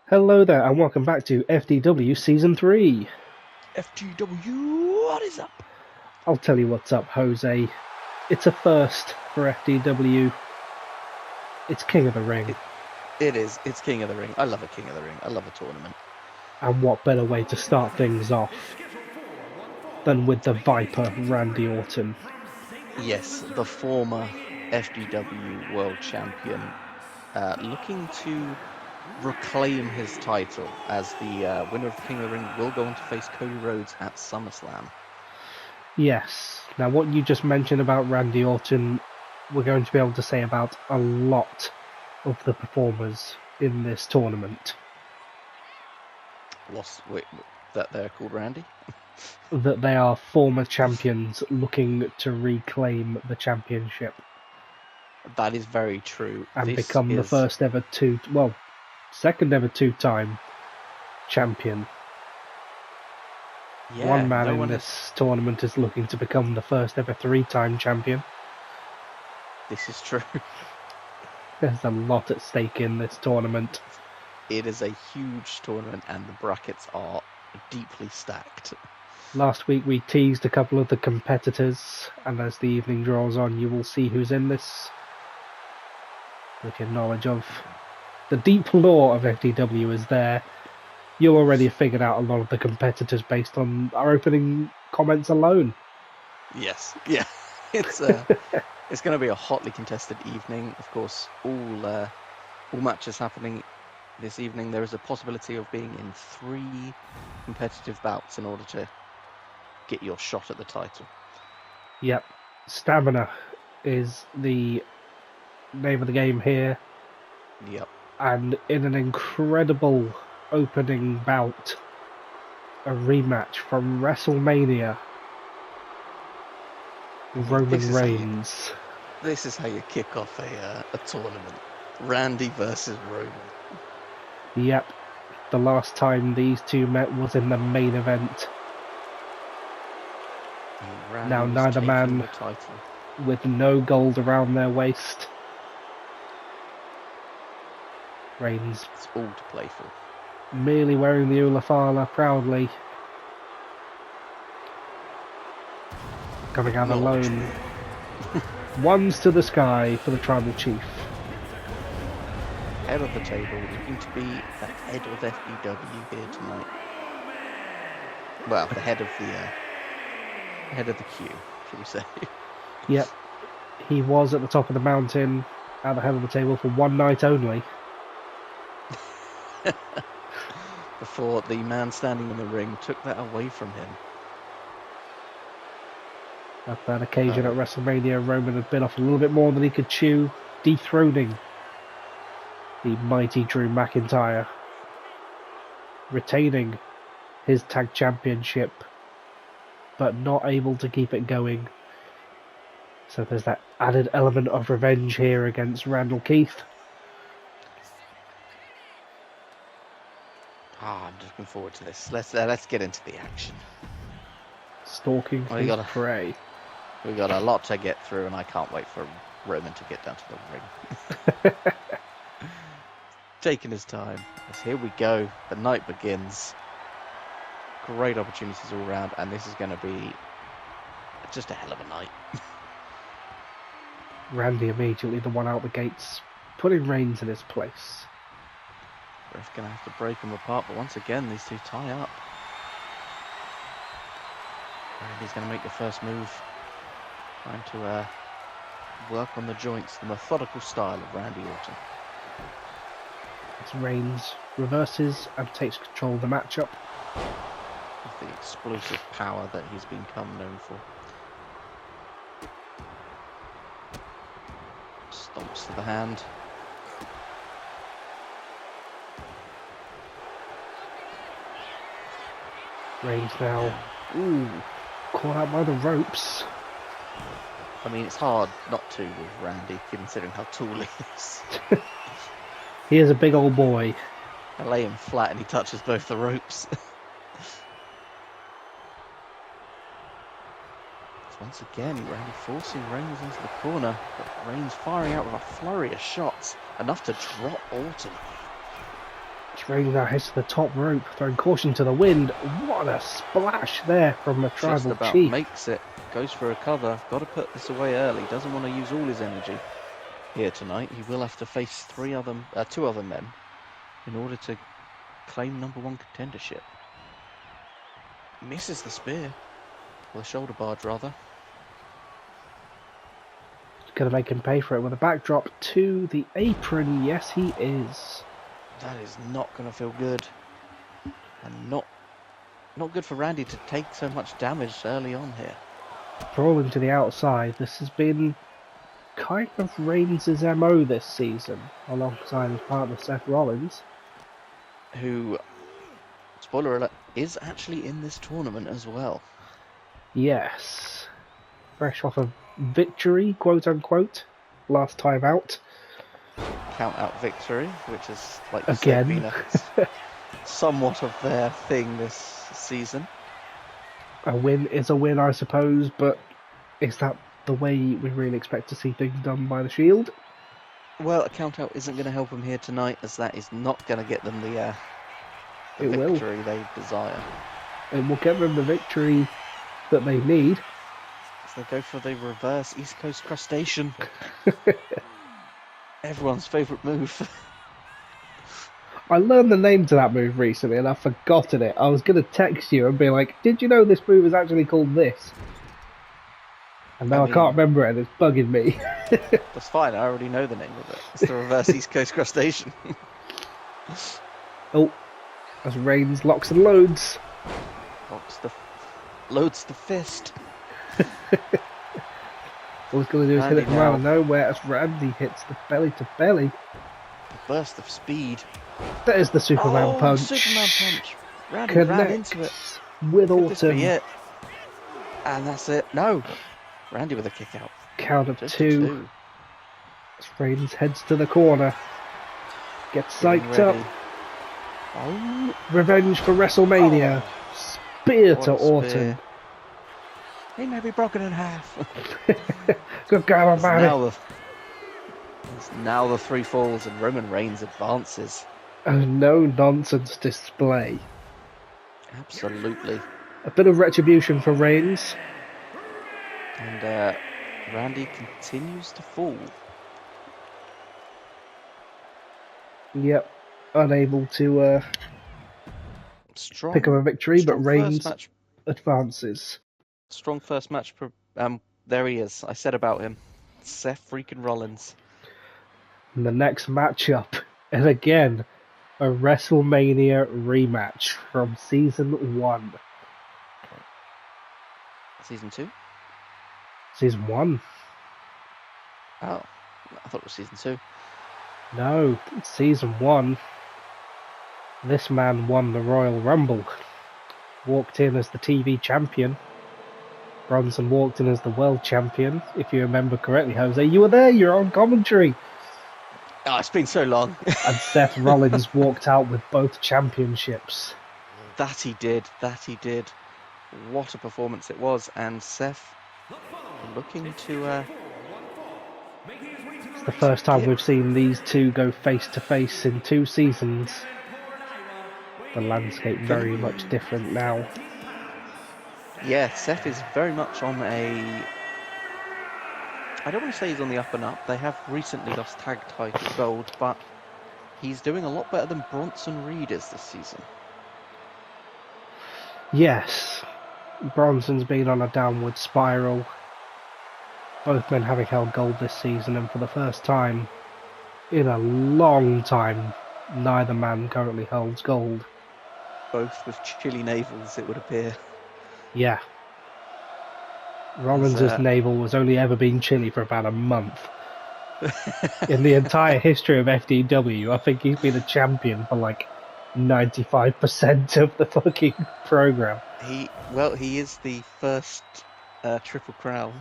Hello there, and welcome back to FDW Season 3. FDW, what is up? I'll tell you what's up, Jose. It's a first for FDW. It's King of the Ring. It is. It's King of the Ring. I love a King of the Ring. I love a tournament. And what better way to start things off than with the Viper, Randy Orton. Yes, the former FDW World Champion, looking to reclaim his title as the winner of the King of the Ring will go on to face Cody Rhodes at SummerSlam. Yes. Now, what you just mentioned about Randy Orton, we're going to be able to say about a lot of the performers in this tournament. Wait, that they're called Randy? That they are former champions looking to reclaim the championship. That is very true. And become the second ever two-time champion. Yeah, One man in this tournament is looking to become the first ever three-time champion. This is true. There's a lot at stake in this tournament. It is a huge tournament and the brackets are deeply stacked. Last week we teased a couple of the competitors, and as the evening draws on you will see who's in this. With your knowledge of the deep lore of FDW is there, you already figured out a lot of the competitors based on our opening comments alone. Yes, yeah. It's going to be a hotly contested evening. Of course, all matches happening this evening. There is a possibility of being in 3 competitive bouts in order to get your shot at the title. Yep. Stamina is the name of the game here. Yep. And in an incredible opening bout, a rematch from WrestleMania, Roman Reigns. This is how you kick off a tournament. Randy versus Roman. Yep. The last time these two met was in the main event. Now neither man with no gold around their waist. Reigns. It's all to play for. Merely wearing the Ulafala proudly. Coming out alone. Ones to the sky for the tribal chief. Head of the table, looking to be the head of FDW here tonight. Well, the head of the queue, should we say? Yep. He was at the top of the mountain, at the head of the table for one night only. Before the man standing in the ring took that away from him. At that occasion at WrestleMania, Roman had bit off a little bit more than he could chew, dethroning the mighty Drew McIntyre, retaining his tag championship, but not able to keep it going. So there's that added element of revenge here against Randall Keith. I'm just looking forward to this. Let's get into the action. Stalking his prey. We got a lot to get through, and I can't wait for Roman to get down to the ring. Taking his time. As here we go. The night begins. Great opportunities all around, and this is going to be just a hell of a night. Randy immediately the one out the gates, putting Reigns in his place. Ref going to have to break them apart, but once again, these two tie up. Randy's going to make the first move. Trying to work on the joints, the methodical style of Randy Orton. As Reigns reverses and takes control of the matchup. With the explosive power that he's become known for. Stomps to the hand. Reigns now, caught out by the ropes. I mean, it's hard not to with Randy, considering how tall he is. He is a big old boy. I lay him flat and he touches both the ropes. Once again, Randy forcing Reigns into the corner, but Reigns firing out with a flurry of shots, enough to drop Orton. Reigns now heads to the top rope, throwing caution to the wind. What a splash there from the Just tribal about chief. makes it. Goes for a cover. Got to put this away early. Doesn't want to use all his energy here tonight. He will have to face two other men in order to claim #1 contendership. Misses the spear. Or the shoulder barge, rather. Going to make him pay for it with a backdrop to the apron. Yes, he is. That is not going to feel good. And not good for Randy to take so much damage early on here. Crawling to the outside. This has been kind of Reigns' MO this season, alongside his partner Seth Rollins. Who, spoiler alert, is actually in this tournament as well. Yes. Fresh off a victory, quote unquote, last time out. Count out victory, which is, like you Again. said, been somewhat of their thing this season. A win is a win, I suppose, but is that the way we really expect to see things done by the Shield? Well, a count out isn't going to help them here tonight, as that is not going to get them the It will. victory they desire. It will get them the victory that they need. So they go for the reverse East Coast crustacean. Everyone's favourite move. I learned the name to that move recently and I've forgotten it. I was going to text you and be like, did you know this move is actually called this? And now I can't remember it and it's bugging me. That's fine, I already know the name of it. It's the reverse East Coast crustacean. Oh, as Reigns locks and loads. Loads the fist. All he's going to do is hit it Randy from out of nowhere as Randy hits the belly to belly. A burst of speed. That is the Superman punch. Superman punch. Randy Connects ran into it. with Could this Autumn. be it? And that's it. No. Randy with a kick out. Count of Just two. As Reigns heads to the corner. Gets psyched up. Oh. Revenge for WrestleMania. Spear to Autumn. Spear. He may be broken in half. Good girl, man. It's now the 3 falls and Roman Reigns advances. A no-nonsense display. Absolutely. A bit of retribution for Reigns. And Randy continues to fall. Yep. Unable to pick up a victory, but Reigns advances. Strong first match. There he is. I said about him. Seth freaking Rollins. And the next matchup, and again, a WrestleMania rematch from Season 1. Season 2? Season 1. Oh, I thought it was Season 2. No, it's Season 1. This man won the Royal Rumble. Walked in as the TV champion. Bronson walked in as the world champion, if you remember correctly, Jose. You were there, you're on commentary. Oh, it's been so long. And Seth Rollins walked out with both championships. That he did. What a performance it was. And Seth looking to... It's the first time we've seen these two go face to face in 2 seasons. The landscape very much different now. Yeah, Seth is very much on a... I don't want to say he's on the up and up. They have recently lost tag title gold, but he's doing a lot better than Bronson Reed is this season. Yes, Bronson's been on a downward spiral. Both men having held gold this season, and for the first time in a long time, neither man currently holds gold. Both with chilly navels, it would appear. Yeah. Rollins' navel was only ever been chilly for about a month. In the entire history of FDW, I think he's been a champion for like 95% of the fucking program. He is the first Triple Crown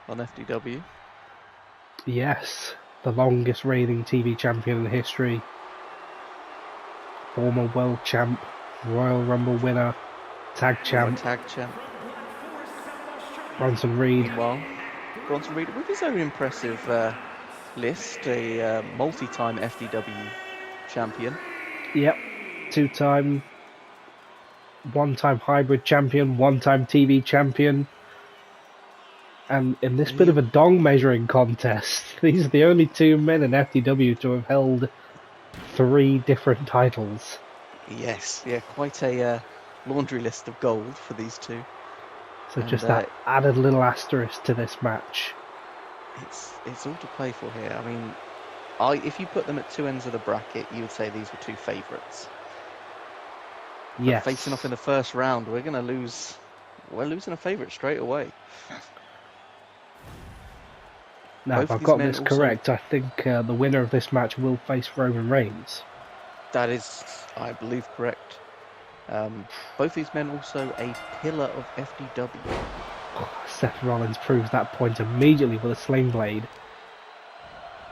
on FDW. Yes, the longest reigning TV champion in history. Former world champ, Royal Rumble winner, tag champ. Bronson Reed. Meanwhile, Bronson Reed with his own impressive list, a multi-time FDW champion. Yep, two-time, one-time hybrid champion, one-time TV champion. And in this bit of a dong measuring contest, these are the only two men in FDW to have held 3 different titles. Yes, yeah, quite a laundry list of gold for these two. So just that added little asterisk to this match. It's all to play for here. I mean, if you put them at two ends of the bracket, you would say these were two favourites. Yes. But facing off in the first round, we're going to lose. We're losing a favourite straight away. Now, if I've got this correct, I think the winner of this match will face Roman Reigns. That is, I believe, correct. Both these men also a pillar of FDW. Seth Rollins proves that point immediately with a sling blade.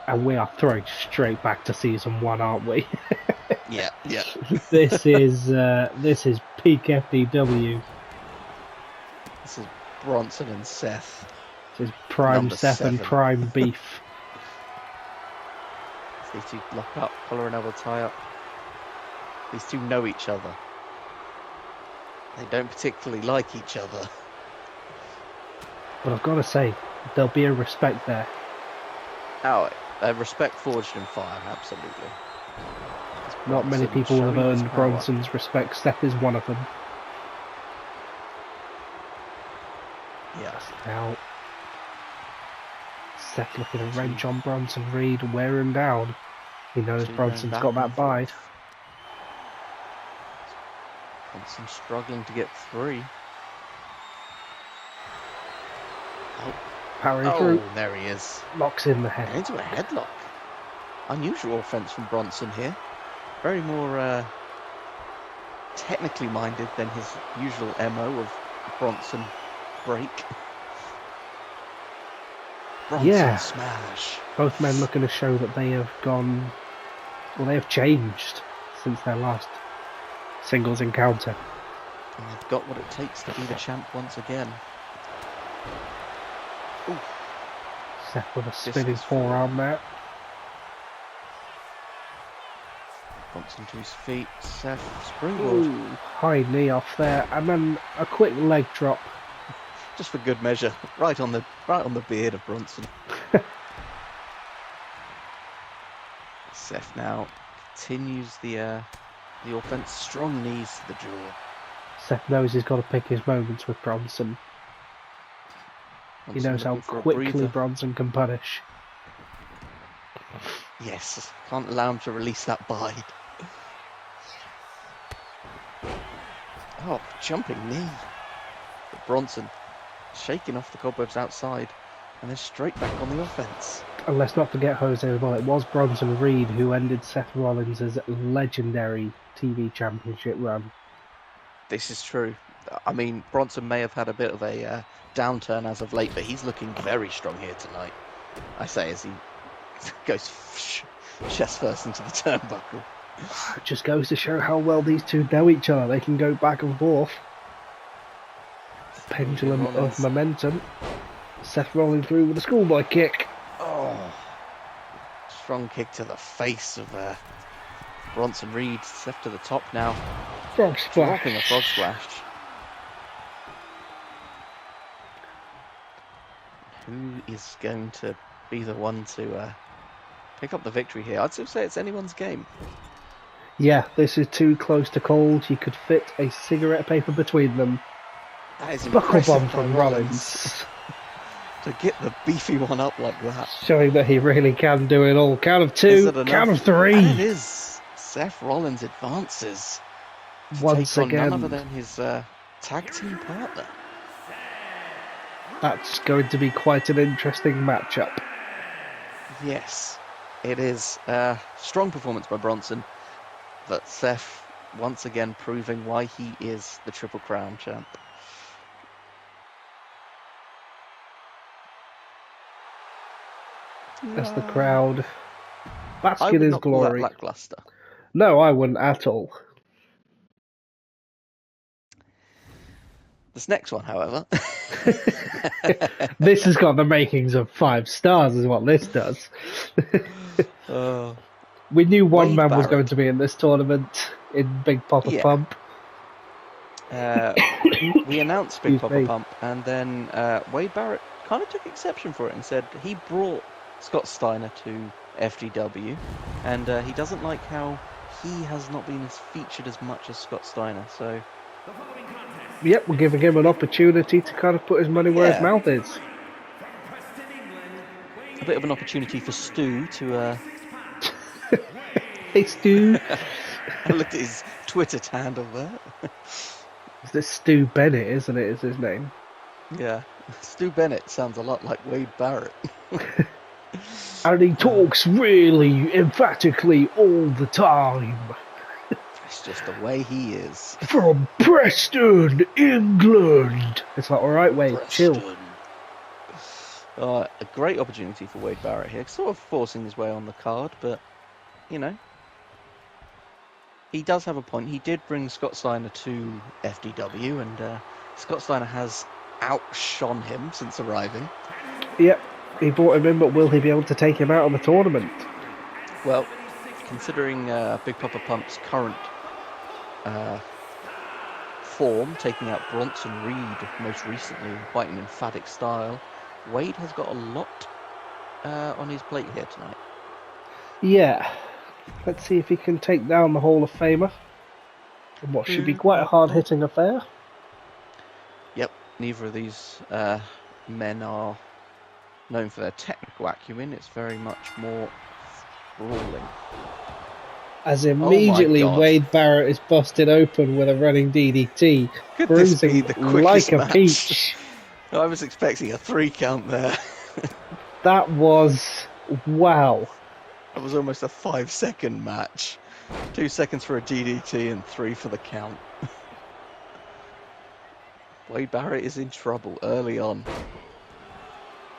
And we are throwing straight back to season 1, aren't we? Yeah. This is peak FDW. This is Bronson and Seth. This is prime Number Seth 7. and prime Beef. These two lock up, collar and elbow tie up. These two know each other. They don't particularly like each other. But I've got to say, there'll be a respect there. Oh, respect forged in fire, absolutely. Not many people have earned Bronson's respect. Seth is one of them. Yeah. Now, Seth looking a wrench on Bronson Reed, wear him down. He knows Bronson's got that bite. Bronson struggling to get free. Powering through. There he is. Locks in the head. Into a headlock. Unusual offense from Bronson here. Very more technically minded than his usual MO of Bronson break. Bronson smash. Both men looking to show that they have gone... Well, they have changed since their last singles encounter. And they've got what it takes to be the champ once again. Ooh. Seth with a spinning forearm there. Bronson to his feet. Seth springboard. Ooh, high knee off there, and then a quick leg drop. Just for good measure, right on the beard of Bronson. Seth now continues the offense. Strong knees to the jaw. Seth knows he's got to pick his moments with Bronson. He knows how quickly Bronson can punish. Yes, can't allow him to release that bite. Oh, jumping knee. But Bronson shaking off the cobwebs outside and then straight back on the offense. And let's not forget, Jose, as well, it was Bronson Reed who ended Seth Rollins' legendary TV championship run. This is true. I mean, Bronson may have had a bit of a downturn as of late, but he's looking very strong here tonight. I say as he goes chest first into the turnbuckle. It just goes to show how well these two know each other. They can go back and forth. Pendulum of momentum. Seth rolling through with a schoolboy kick. Oh, strong kick to the face of Bronson Reed. Seth to the top now. Frog splash. Dropping a frog splash. Who is going to be the one to pick up the victory here? I'd still say it's anyone's game. Yeah, this is too close to cold. You could fit a cigarette paper between them. That is buckle impressive bomb from Rollins. To get the beefy one up like that. Showing that he really can do it all. Count of 2, count of 3. And it is. Seth Rollins advances. Once again. None other than his tag team partner. That's going to be quite an interesting matchup. Yes, it is. Strong performance by Bronson, but Seth once again proving why he is the Triple Crown champ. As the crowd bask in his glory. Call that lackluster. No, I wouldn't at all. This next one, however. This has got the makings of 5 stars, is what this does. We knew one Wade man was Barrett. going to be in this tournament in Big Papa Yeah. Pump. We announced Big Excuse Papa me. Pump, and then Wade Barrett kind of took exception for it and said he brought Scott Steiner to FDW, and he doesn't like how he has not been as featured as much as Scott Steiner. So Yep, we're giving him an opportunity to kind of put his money where his Yeah. mouth is. a bit of an opportunity for Stu to. Hey, Stu. I looked at his Twitter handle there. This Stu Bennett, isn't it? Is his name? Yeah, Stu Bennett sounds a lot like Wade Barrett. And he talks really emphatically all the time. It's just the way he is. From Preston, England. It's like, all right, Wade, chill. Preston. A great opportunity for Wade Barrett here, sort of forcing his way on the card, but you know, he does have a point. He did bring Scott Steiner to FDW, and Scott Steiner has outshone him since arriving. Yep, he brought him in, but will he be able to take him out of the tournament? Well, considering Big Papa Pump's current form, taking out Bronson Reed most recently in quite an emphatic style, Wade has got a lot on his plate here tonight. Yeah. Let's see if he can take down the Hall of Famer. In what should be quite a hard-hitting affair. Yep, neither of these men are known for their technical acumen. It's very much more brawling. As immediately God. Wade Barrett is busted open with a running DDT, Could this be bruising the quickest like a match? peach. I was expecting a 3 count there. That was... wow. That was almost a 5-second match. 2 seconds for a DDT and 3 for the count. Wade Barrett is in trouble early on,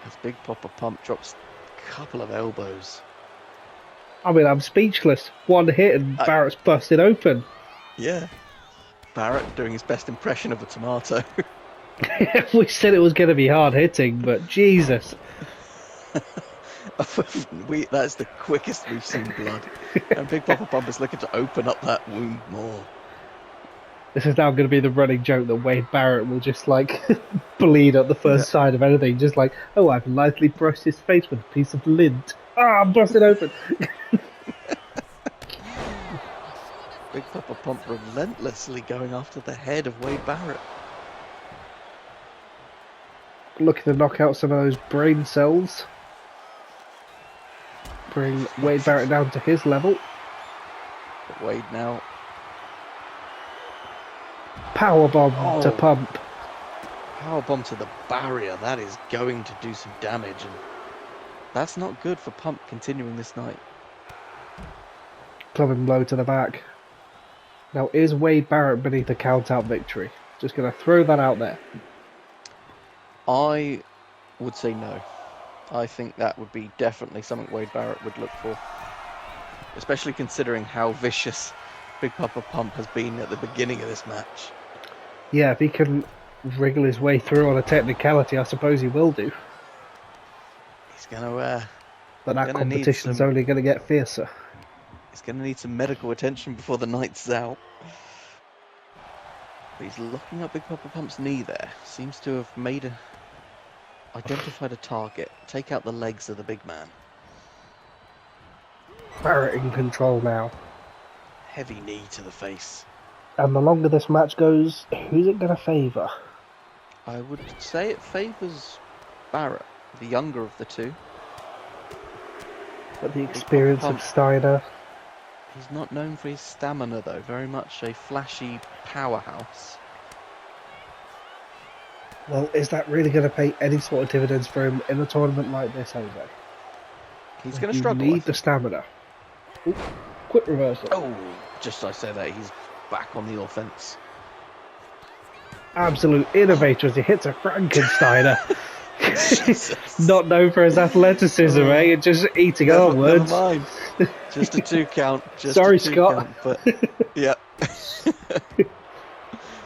as Big Papa Pump drops a couple of elbows. I mean, I'm speechless. One hit and Barrett's busted open. Yeah. Barrett doing his best impression of a tomato. We said it was going to be hard-hitting, but Jesus. That's the quickest we've seen blood. And Big Papa Pump is looking to open up that wound more. This is now going to be the running joke that Wade Barrett will just, like, bleed at the first sign of anything. Just like, oh, I've lightly brushed his face with a piece of lint. Ah, I'm busted open. Big Papa Pump relentlessly going after the head of Wade Barrett. Looking to knock out some of those brain cells. Bring Wade Barrett down to his level. But Wade now. Powerbomb to Pump. Powerbomb to the barrier. That is going to do some damage, and that's not good for Pump continuing this night. Clubbing blow to the back. Now, is Wade Barrett beneath a count-out victory? Just going to throw that out there. I would say no. I think that would be definitely something Wade Barrett would look for. Especially considering how vicious Big Papa Pump has been at the beginning of this match. Yeah, if he can wriggle his way through on a technicality, I suppose he will do. He's going to... But that competition's only going to get fiercer. He's going to need some medical attention before the night's out. But he's locking up Big Papa Pump's knee there. Seems to have identified a target. Take out the legs of the big man. Barrett in control now. Heavy knee to the face. And the longer this match goes, who's it going to favour? I would say it favours Barrett, the younger of the two. But the experience of Steiner. He's not known for his stamina though, very much a flashy powerhouse. Well, is that really going to pay any sort of dividends for him in a tournament like this, Jose? He's going to struggle. You need the stamina. Ooh, quick reversal. Oh, just as I say that, he's back on the offense. Absolute innovator as he hits a Frankensteiner. Not known for his athleticism, eh? And just eating our words. Never mind. Just a 2 count. Sorry, Scott. Count, but yeah.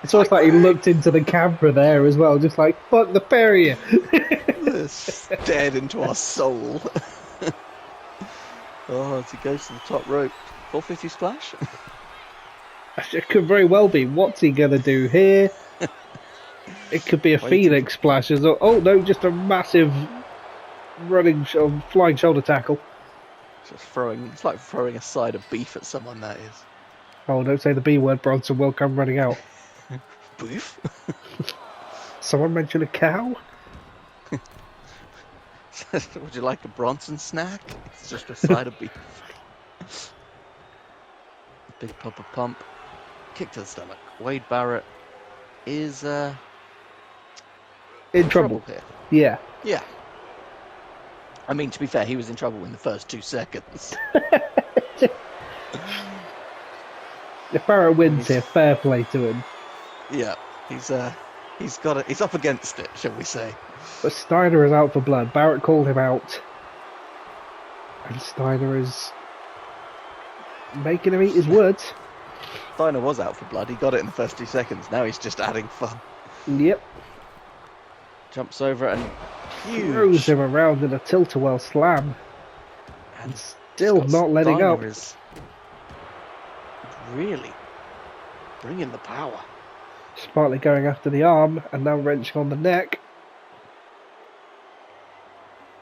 It's almost like he looked into the camera there as well, just like, fuck the pair of you. Stared into our soul. Oh, as he goes to the top rope. 450 splash? It could very well be. What's he going to do here? It could be a Waiting Phoenix splash. Oh, no, just a massive flying shoulder tackle. Just throwing. It's like throwing a side of beef at someone, that is. Oh, don't say the B word, Bronson will come running out. Beef? Someone mention a cow? Would you like a Bronson snack? It's just a side of beef. Big Papa Pump. Kick to the stomach. Wade Barrett is In trouble here. Yeah. Yeah. I mean, to be fair, he was in trouble in the first 2 seconds. If Barrett wins here, fair play to him. Yeah, he's up against it, shall we say. But Steiner is out for blood. Barrett called him out. And Steiner is making him eat his words. Steiner was out for blood. He got it in the first 2 seconds. Now he's just adding fun. Yep. Jumps over it and throws him around in a tilt-a-whirl slam. And still not letting Steiner up. Is really bringing the power. Smartly going after the arm and now wrenching on the neck.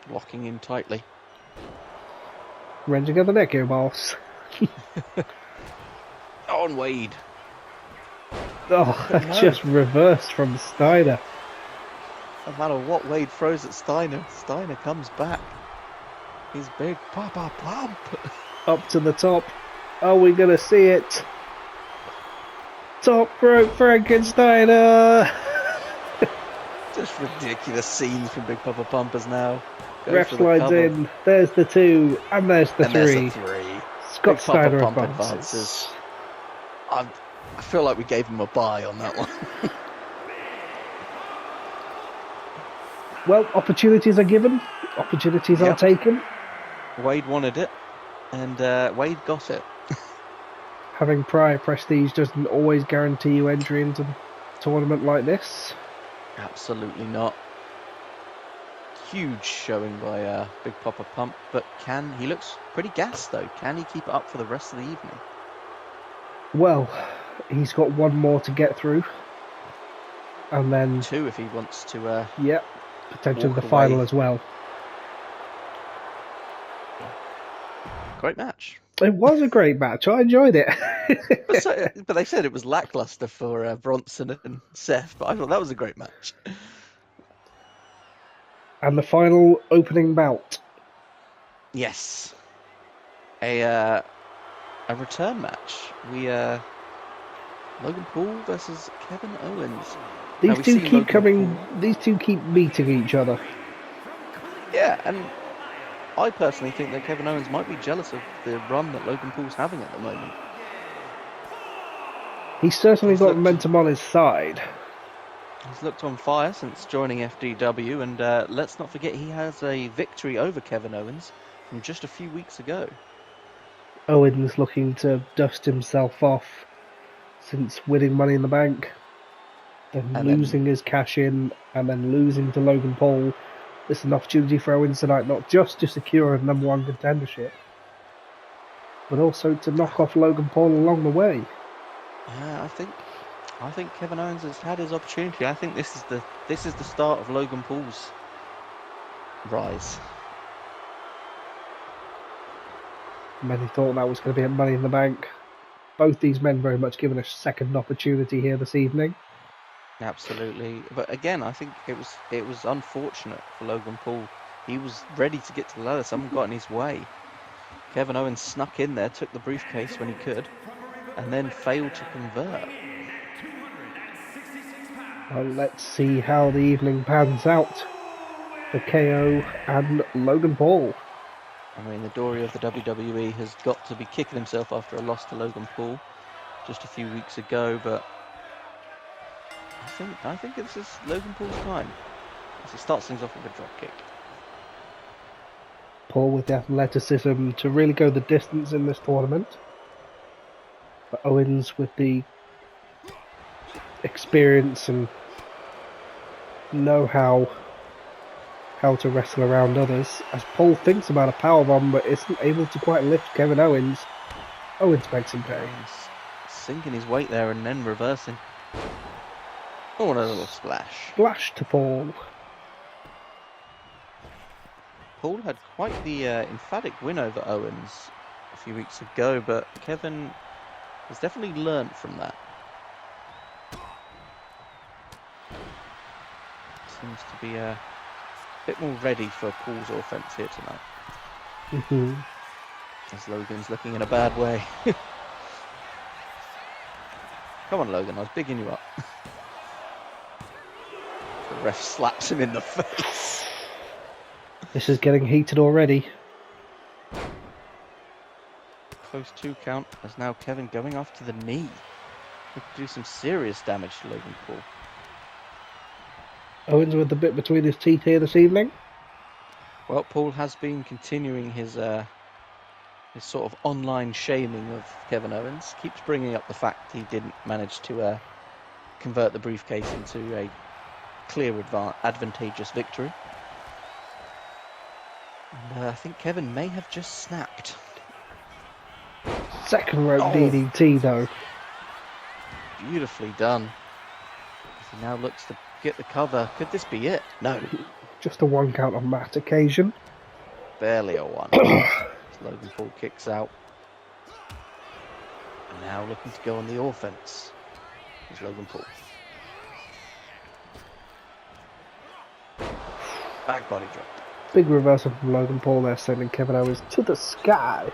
Locking in tightly. Wrenching on the neck here, boss. On Wade. Oh, just reversed from Steiner. No matter what Wade throws at Steiner, Steiner comes back. His big Papa Pump. Up to the top. Are we going to see it? Top rope Frankensteiner. Just ridiculous scenes from Big Papa Pumpers now. Ref slides in. There's the 2, and there's the 3. There's the 3. Scott Big Steiner Papa Pump advances. I feel like we gave him a bye on that one. Well, opportunities are given. Opportunities are taken. Wade wanted it, and Wade got it. Having prior prestige doesn't always guarantee you entry into a tournament like this. Absolutely not. Huge showing by Big Papa Pump, but he looks pretty gassed though. Can he keep it up for the rest of the evening? Well, he's got one more to get through. And then 2 if he wants to yep, potentially the final as well. Great match. It was a great match. I enjoyed it. But they said it was lackluster for Bronson and Seth, but I thought that was a great match. And the final opening bout. Yes. A return match. Logan Paul versus Kevin Owens. These two keep meeting each other. Yeah, and I personally think that Kevin Owens might be jealous of the run that Logan Paul's having at the moment. He's certainly got momentum on his side. He's looked on fire since joining FDW, and let's not forget he has a victory over Kevin Owens from just a few weeks ago. Owens looking to dust himself off since winning Money in the Bank, then losing his cash in, and then losing to Logan Paul. This is an opportunity for Owens tonight, not just to secure a #1 contendership, but also to knock off Logan Paul along the way. Yeah, I think Kevin Owens has had his opportunity. I think this is the start of Logan Paul's rise. Many thought that was going to be a Money in the Bank. Both these men very much given a second opportunity here this evening. Absolutely, but again, I think it was unfortunate for Logan Paul. He was ready to get to the ladder. Someone got in his way. Kevin Owens snuck in there, took the briefcase when he could, and then failed to convert. Well, let's see how the evening pans out for KO and Logan Paul. I mean, the Dory of the WWE has got to be kicking himself after a loss to Logan Paul just a few weeks ago, but I think it's just Logan Paul's time as he starts things off with a dropkick. Paul with the athleticism to really go the distance in this tournament, but Owens with the experience and know-how how to wrestle around others, as Paul thinks about a powerbomb but isn't able to quite lift Kevin Owens. Owens makes him pay. Owens sinking his weight there and then reversing. Oh, and a little splash. Splash to Paul. Paul had quite the emphatic win over Owens a few weeks ago, but Kevin has definitely learnt from that. Seems to be a bit more ready for Paul's offense here tonight. As Logan's looking in a bad way. Come on, Logan, I was bigging you up. The ref slaps him in the face. This is getting heated already. Close 2 count, as now Kevin going after the knee. Could do some serious damage to Logan Paul. Owens with the bit between his teeth here this evening. Well, Paul has been continuing his sort of online shaming of Kevin Owens. Keeps bringing up the fact he didn't manage to convert the briefcase into a clear advantageous victory. And I think Kevin may have just snapped. Second rope DDT though. Beautifully done. He now looks to get the cover. Could this be it? No. Just a 1 count on that occasion. Barely a 1. Logan Paul kicks out. And now looking to go on the offense is Logan Paul. Back body drop. Big reversal from Logan Paul there, sending Kevin Owens to the sky.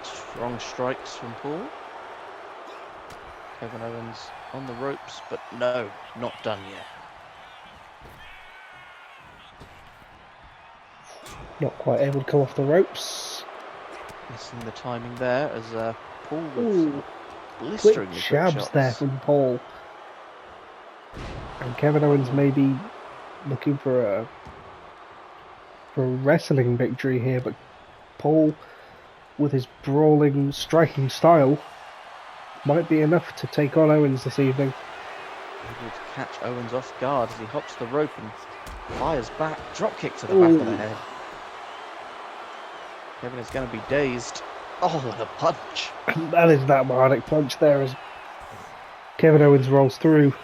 Strong strikes from Paul. Kevin Owens on the ropes, but no, not done yet. Not quite able to come off the ropes. Missing the timing there as Paul was blistering Quick jabs shots there from Paul. And Kevin Owens may be looking for a wrestling victory here, but Paul, with his brawling, striking style, might be enough to take on Owens this evening. Able to catch Owens off guard as he hops the rope and fires back. Drop kick to the back of the head. Kevin is going to be dazed. Oh, what a punch. That is that Mardic punch there as Kevin Owens rolls through.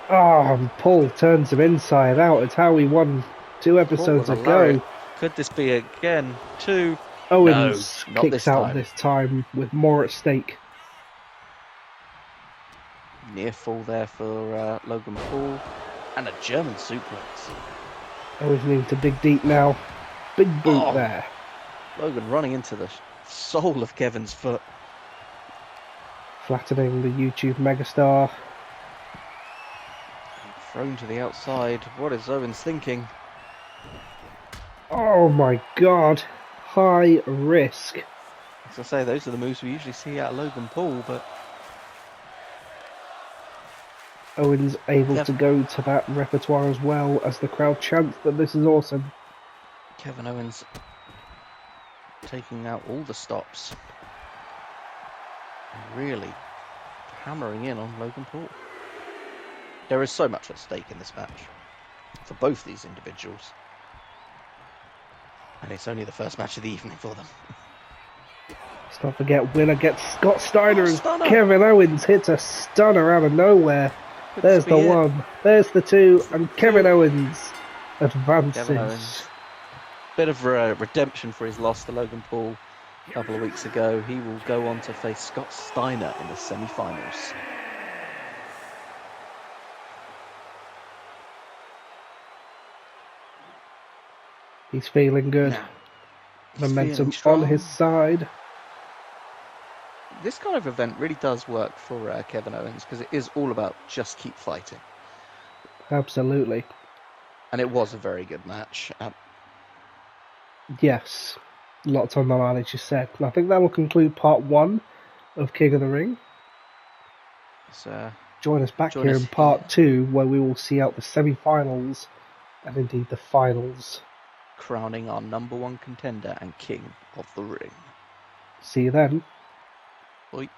And Paul turns him inside out. It's how he won 2 episodes ago. Could this be again? 2. Owens no, kicks out this time with more at stake. Near fall there for Logan Paul. And a German suplex. Owens needing to dig deep now. Big boot there. Logan running into the sole of Kevin's foot. Flattening the YouTube megastar. Thrown to the outside. What is Owens thinking? Oh my god. High risk. As I say, those are the moves we usually see out of Logan Paul, but Owens able to go to that repertoire as well as the crowd chants that this is awesome. Kevin Owens taking out all the stops. And really hammering in on Logan Paul. There is so much at stake in this match for both these individuals. And it's only the first match of the evening for them. Let's not forget, winner gets Scott Steiner and Stunner. Kevin Owens hits a stunner out of nowhere. There's the 1, there's the 2, and Kevin Owens advances. Kevin Owens. Bit of redemption for his loss to Logan Paul a couple of weeks ago. He will go on to face Scott Steiner in the semi-finals. He's feeling good. Now, Momentum on his side. This kind of event really does work for Kevin Owens because it is all about just keep fighting. Absolutely. And it was a very good match. Yes. Lots on the line, as you said. And I think that will conclude part 1 of King of the Ring. Join us back here in part 2, where we will see out the semi-finals and indeed the finals. Crowning our #1 contender and King of the Ring. See you then. Bye.